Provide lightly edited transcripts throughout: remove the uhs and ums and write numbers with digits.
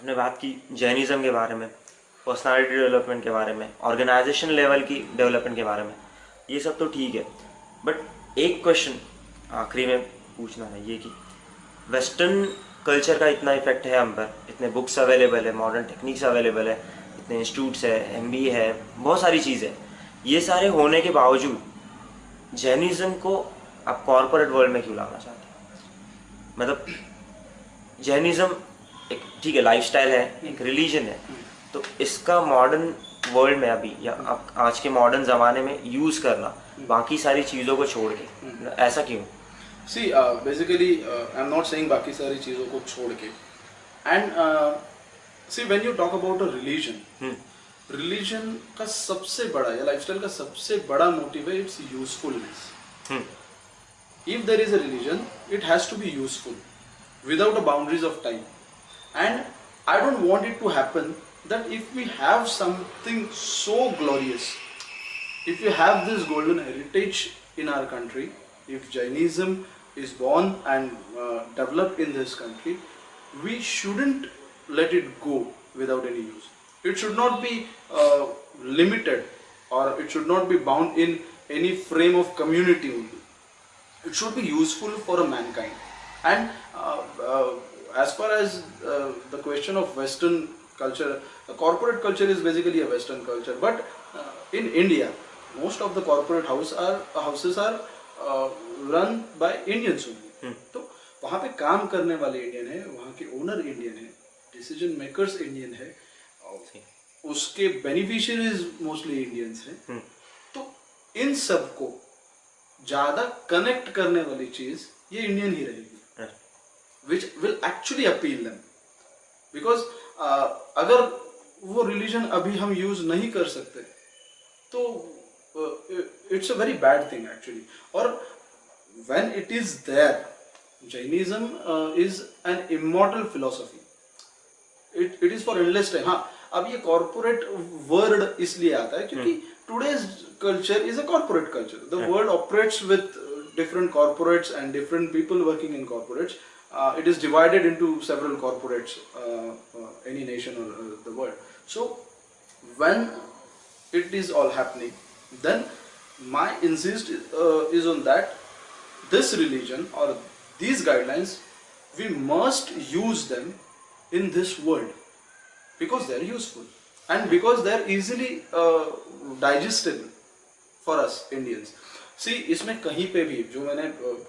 हमने बात की जैनिज़्म के बारे में, पर्सनालिटी डेवलपमेंट के बारे में, ऑर्गेनाइजेशन लेवल की डेवलपमेंट के बारे में, ये सब तो ठीक है। बट एक क्वेश्चन आखिरी में पूछना है ये कि वेस्टर्न कल्चर का इतना इफेक्ट है हम पर, इतने बुक्स अवेलेबल है, मॉडर्न टेक्निक्स अवेलेबल है, इतने इंस्टीट्यूट्स है, एमबीए है, बहुत सारी चीज़ें, ये सारे होने के बावजूद जैनिज़्म को आप कॉरपोरेट वर्ल्ड में क्यों लाना चाहते हैं? मतलब जैनिज़्म एक ठीक है लाइफस्टाइल है, एक रिलीजन है, तो इसका मॉडर्न वर्ल्ड में अभी या आज के मॉडर्न ज़माने में यूज़ करना बाकी सारी चीज़ों को छोड़ के, ऐसा क्यों? See basically I am not saying बाकी सारी चीज़ों को छोड़ के, and see when you talk about a religion, religion का सबसे बड़ा या लाइफस्टाइल का सबसे बड़ा मोटिव है it's usefulness. If there is a religion, it has to be useful without the boundaries of time. And I don't want it to happen that if we have something so glorious, if we have this golden heritage in our country, if Jainism is born and developed in this country, we shouldn't let it go without any use. It should not be limited, or it should not be bound in any frame of community only. It should be useful for a mankind. And as far as the question of Western culture, corporate culture is basically a Western culture. But in India, most of the corporate houses are run by Indians only. तो वहाँ पे काम करने वाले Indian है, वहाँ के owner Indian है, डिसीजन मेकर्स इंडियन है, उसके बेनिफिशियरीज मोस्टली इंडियंस हैं. तो इन सबको ज्यादा कनेक्ट करने वाली चीज ये इंडियन ही रहेगी, which will actually appeal them. Because अगर वो रिलीजन अभी हम यूज नहीं कर सकते तो it's a very bad thing actually. और when it is there, Jainism is an immortal philosophy. It is for endless time. हाँ, अब ये कॉर्पोरेट वर्ड इसलिए आता है क्योंकि today's culture is a corporate culture. The world operates with different corporates and different people working in corporates. It is divided into several corporates, any nation or the world. So when it is all happening, then my insist is on that this religion or these guidelines, we must use them in this world because they are useful and because they are easily digestible for us Indians. See, इसमें कहीं पे भी जो मैंने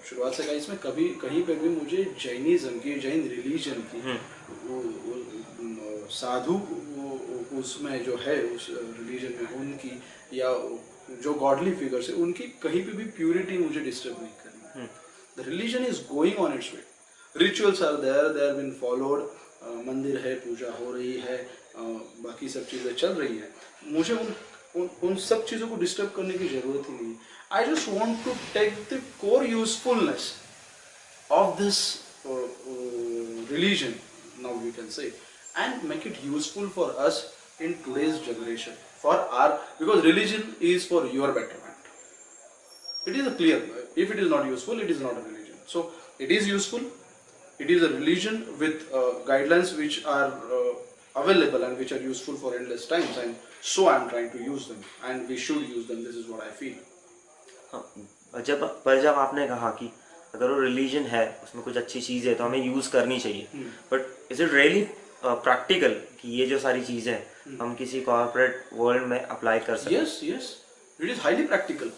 शुरुआत से कहा, इसमें कभी कहीं पे भी मुझे जैनिज्म की, जैन रिलीजन की साधु उसमें जो है उस रिलीजन में उनकी या जो गॉडली फिगर्स है उनकी कहीं पे भी प्यूरिटी मुझे डिस्टर्ब नहीं करनी. The religion is going on its way. Rituals are there, they are been followed. मंदिर है, पूजा हो रही है, बाकी सब चीज़ें चल रही है. मुझे उन सब चीज़ों को डिस्टर्ब करने की ज़रूरत ही नहीं है. I just want to take the core usefulness of this religion, now we can say, and make it useful for us in today's generation, for our, because religion is for your betterment. It is a clear, if it is not useful, it is not a religion. So it is useful, it is a religion with guidelines which are available and which are useful for endless times, and so I am trying to use them and we should use them. This is what I feel. जब आपने कहा कि अगर वो religion है उसमें कुछ अच्छी चीज़ है तो हमें यूज़ करनी चाहिए, but is it really practical कि ये जो सारी चीज़ें हैं हम किसी कॉर्पोरेट वर्ल्ड में अप्लाई कर सकते? Yes, yes, it is highly practical.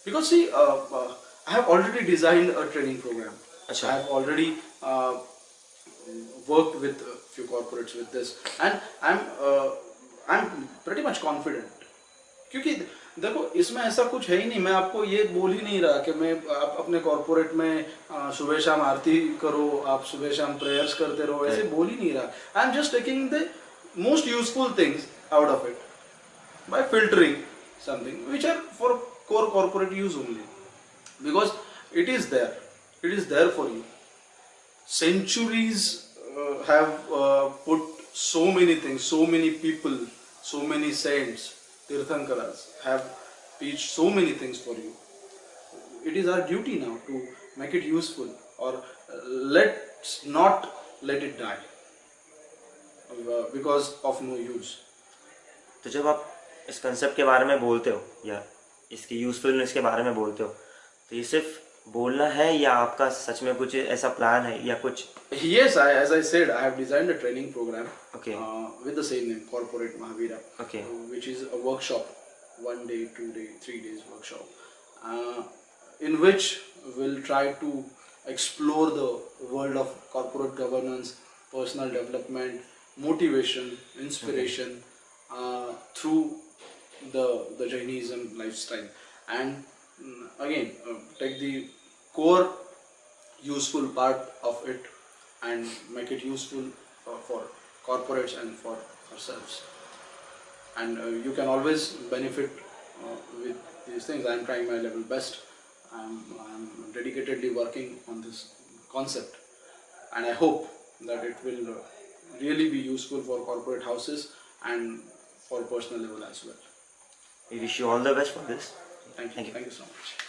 Because see, I have already designed a training program. I have already worked with a few corporates with this, and I'm pretty much confident. क्योंकि देखो इसमें ऐसा कुछ है ही नहीं. मैं आपको ये बोल ही नहीं रहा कि मैं आप अपने कॉर्पोरेट में सुबह शाम आरती करो, आप सुबह शाम प्रेयर्स करते रहो, ऐसे बोल ही नहीं रहा. I am just taking the most useful things out of it by filtering something which are for core corporate use only, because it is there for you. Centuries have put so many things, so many people, so many saints, tirthankaras have preached so many things for you. It is our duty now to make it useful, or let's not let it die. because of no use. तो जब आप इस concept के बारे में बोलते हो या इसकी यूज़फुलनेस के बारे में बोलते हो, तो ये सिर्फ बोलना है या आपका सच में कुछ ऐसा प्लान है या कुछ? Yes, as I said, I have designed a training program Okay. with the same name, Corporate Mahavira, Okay. which is a workshop, 1 day, 2 day, 3 days workshop, in which we'll try to explore the world of corporate governance, personal development, motivation, inspiration, through the Jainism lifestyle, and again take the core useful part of it and make it useful for corporates and for ourselves. And you can always benefit with these things. I am trying my level best. I'm dedicatedly working on this concept, and I hope that it will really be useful for corporate houses and for personal level as well. We wish you all the best for this. Thank you so much.